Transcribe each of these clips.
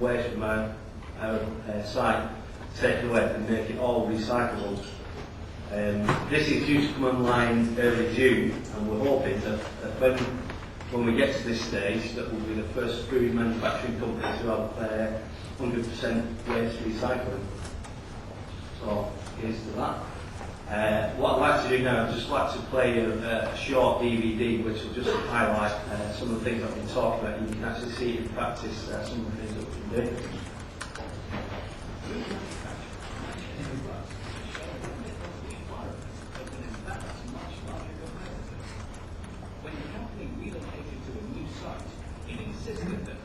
waste from our site taken away and make it all recyclable. This is due to come online early June, and we're hoping that when we get to this stage, that we'll be the first food manufacturing company to have 100% waste recycling. So here's to that. What I'd like to do now, I'd just like to play a short DVD which will just highlight some of the things I've been talking about. You can actually see in practice some of the things that we can do.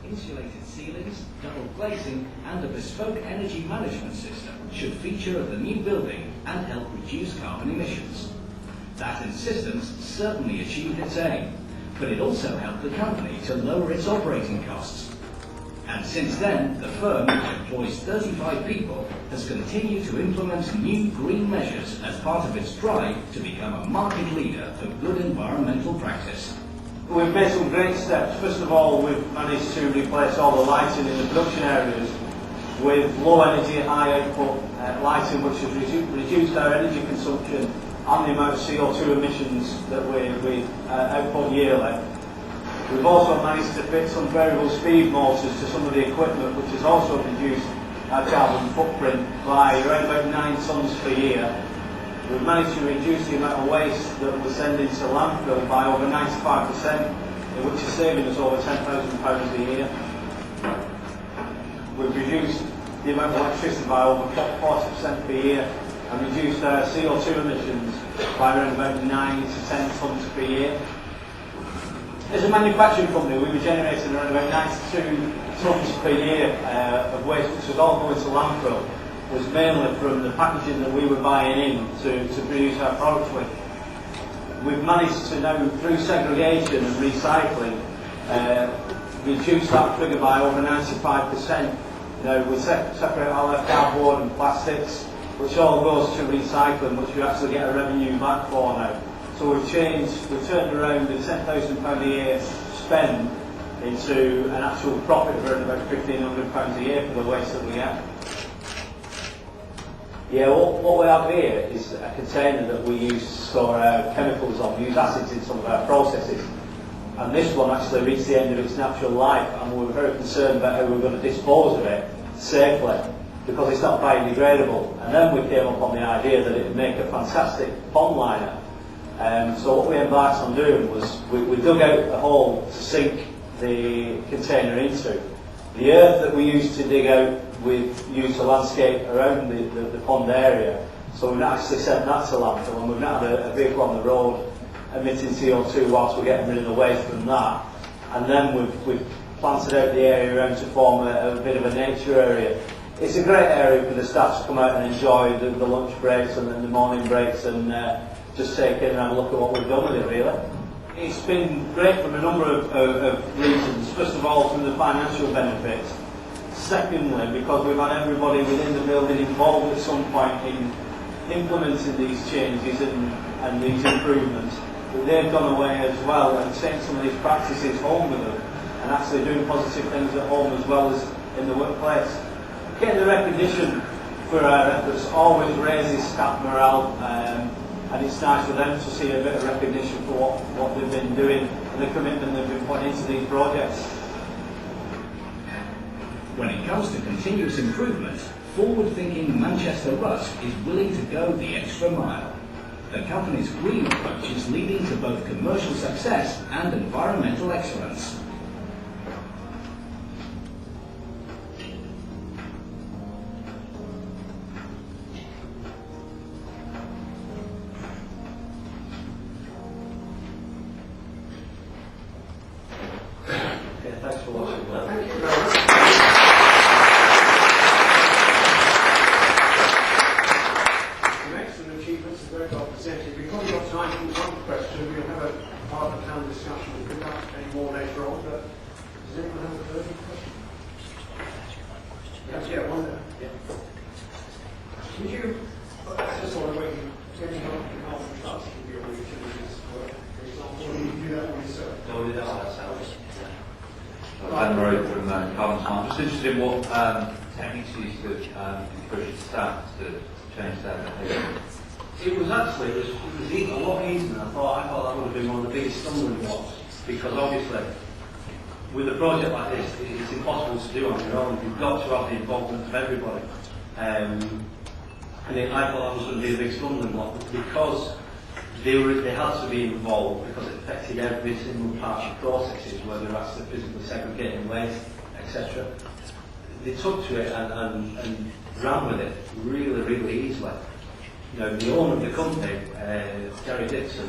Insulated ceilings, double glazing and a bespoke energy management system should feature at the new building and help reduce carbon emissions. That insistence certainly achieved its aim, but it also helped the company to lower its operating costs. And since then, the firm, which employs 35 people, has continued to implement new green measures as part of its drive to become a market leader for good environmental practice. We've made some great steps. First of all, we've managed to replace all the lighting in the production areas with low energy, high output lighting, which has reduced our energy consumption and the amount of CO2 emissions that we output yearly. We've also managed to fit some variable speed motors to some of the equipment, which has also reduced our carbon footprint by around about 9 tonnes per year. We've managed to reduce the amount of waste that we send into landfill by over 95%, which is saving us over £10,000 a year. We've reduced the amount of electricity by over 40% per year and reduced our CO2 emissions by around about 9 to 10 tonnes per year. As a manufacturing company, we were generating around about 92 tonnes per year of waste, which was all going to landfill. Was mainly from the packaging that we were buying in to produce our products with. We've managed to now, through segregation and recycling, reduce that figure by over 95%. Now we separate all our cardboard and plastics, which all goes to recycling, which we actually get a revenue back for now. So we've turned around the £10,000 a year spend into an actual profit of around about £1,500 a year for the waste that we get. Yeah, what we have here is a container that we use to store our chemicals on. We use acids in some of our processes. And this one actually reached the end of its natural life, and we were very concerned about how we were going to dispose of it safely, because it's not biodegradable. And then we came up on the idea that it would make a fantastic pond liner. So what we embarked on doing was we dug out a hole to sink the container into. The earth that we used to dig out, we've used to landscape around the pond area. So we've not actually sent that to landfill, and we've not had a vehicle on the road emitting CO2 whilst we're getting rid of the waste from that. And then we've planted out the area around to form a bit of a nature area. It's a great area for the staff to come out and enjoy the lunch breaks and then the morning breaks and just take in and have a look at what we've done with it, really. It's been great from a number of reasons. First of all, from the financial benefits. Secondly, because we've had everybody within the building involved at some point in implementing these changes and these improvements. But they've gone away as well and taken some of these practices home with them and actually doing positive things at home as well as in the workplace. Getting the recognition for our efforts always raises staff morale, and it's nice for them to see a bit of recognition for what they've been doing and the commitment they've been putting into these projects. When it comes to continuous improvement, forward-thinking Manchester Rust is willing to go the extra mile. The company's green approach is leading to both commercial success and environmental excellence. Okay, thanks for watching. Thank you very much. Achievements are very well presented. We've probably got time for one question. We'll have a part of the panel discussion. We'll pick up any more later on. But does anyone have a further question? Yes, yeah, one there. Yeah. Would you, just on the way to any carbon trust with your utilities work, for example, or do you do that on yourself? No, we do that on ourselves. I'm Rory from Carbon Smart. Just interested in what techniques you used to encourage staff to change their behaviour. It was a lot easier than I thought. I thought that would have been one of the biggest stumbling blocks, because obviously with a project like this, it's impossible to do on your own. You've got to have the involvement of everybody. I thought that was going to be a big stumbling block, because they had to be involved, because it affected every single part of the processes, whether that's the physically segregating waste, etc. They took to it and ran with it really, really easily. You know, the owner of the company, Gary Dixon,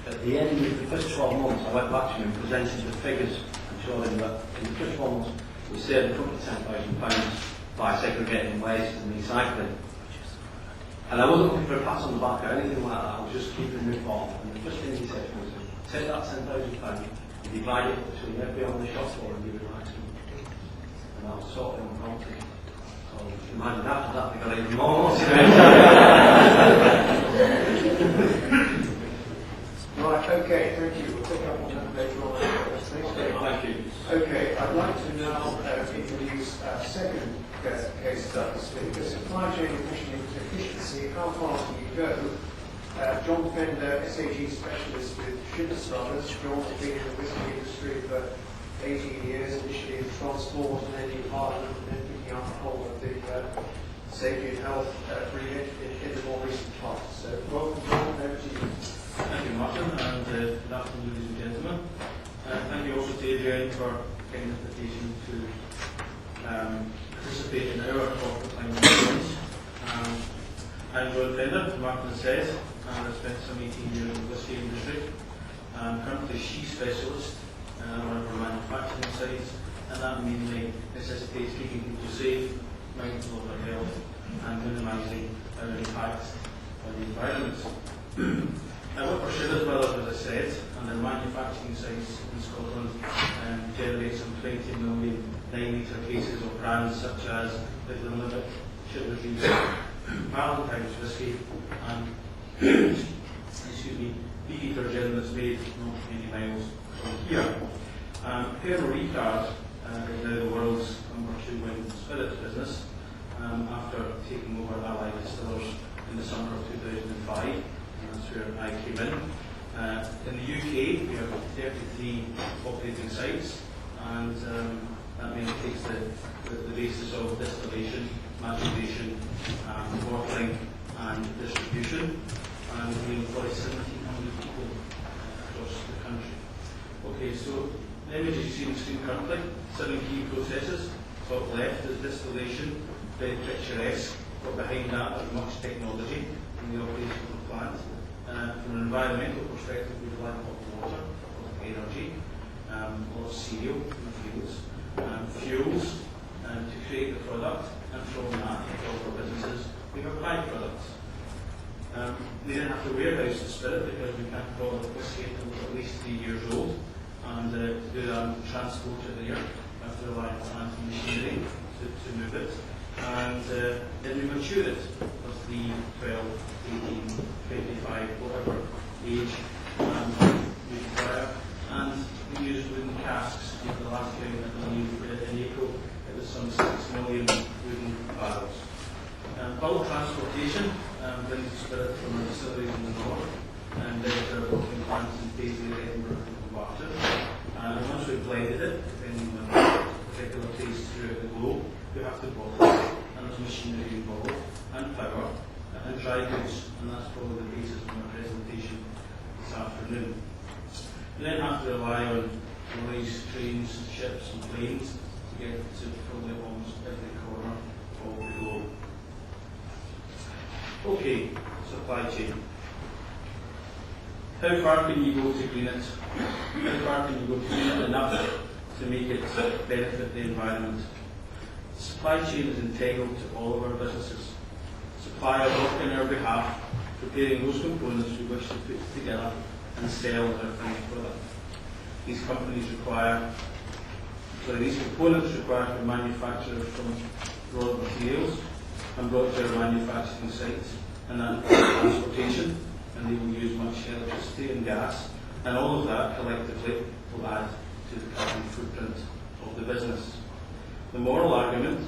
at the end of the first 12 months, I went back to him and presented the figures and showed him that in the first 12 months we saved the company £10,000 by segregating waste and recycling. And I wasn't looking for a pat on the back or anything like that. I was just keeping him informed. And the first thing he said was, take that £10,000 and divide it between everyone on the shop floor and give it right to him. And I was sort of unprompted. So imagine after that they got even more motivated. Right, okay, thank you. We'll pick up on that later on. Thank you. Okay, I'd like to now introduce our second case study, the supply chain efficiency. How far can you go? John Fender, SAG specialist with Schindler Brothers. John's been in the whiskey industry for 18 years, initially in transport and then in Parliament, and then picking up the whole of the safety and health remit in the more recent past. So, welcome, John, over to you. Thank you, Martin, and good afternoon, ladies and gentlemen. Thank you also to Adrian for getting the invitation to participate in our corporate climate conference. I'm John Fender, as Martin says, and I've spent some 18 years in the whisky industry. I'm currently a SHE specialist on one of our manufacturing sites, and that mainly necessitates keeping people safe, mindful of their health, and minimising our impact on the environment. I work for Schindler Brothers, as I said, and their manufacturing sites in Scotland generate some 20 million 9-litre cases of brands such as Little Limit, Schindler's Reef, Valentine's Whisky, and Beefeater gin that's made not many miles from here. Pernod Ricard is now the world's #2 wine and spirits business after taking over Allied Distillers in the summer of 2005. That's where I came in. In the UK, we have 33 operating sites, and that mainly takes the basis of distillation, maturation, bottling, and distribution. And we employ 1,700 people across the country. Okay, so the images you see on the screen currently, 7 key processes. Top left is distillation, very picturesque, but behind that is much technology in the operation of the plant. From an environmental perspective, we rely on water, energy, a lot of cereal in the fields, fuels to create the product, and from that, for all our businesses, we have byproducts. We then have to warehouse the spirit because we can't bottle whiskey until it's at least 3 years old, and to do that, transport it there, we have to rely on plant and machinery to move it, and then we mature it for 3, 12, 18, 25, whatever age we require, and we use wooden casks. The last count I believe in April it was some 6 million wooden barrels. Bulk transportation brings the spirit from our distilleries in the north and down to our bottling plants in Paisley, Edinburgh and Barton. And once we've blended it, depending on the particular taste throughout the globe, we have to bottle it, and there's machinery involved, and power, and dry goods, and that's probably the basis of my presentation this afternoon. We then have to rely on lorries, trains, ships and planes to get to probably almost every corner of the globe. Okay, supply chain. How far can you go to green it? How far can you go to green it enough to make it benefit the environment? The supply chain is integral to all of our businesses. Suppliers work on our behalf, preparing those components we wish to put together and sell our finished product. These components require from manufacturers from raw materials and brought to our manufacturing sites, and that involves transportation, and they will use much electricity and gas, and all of that collectively will add to the carbon footprint of the business. The moral argument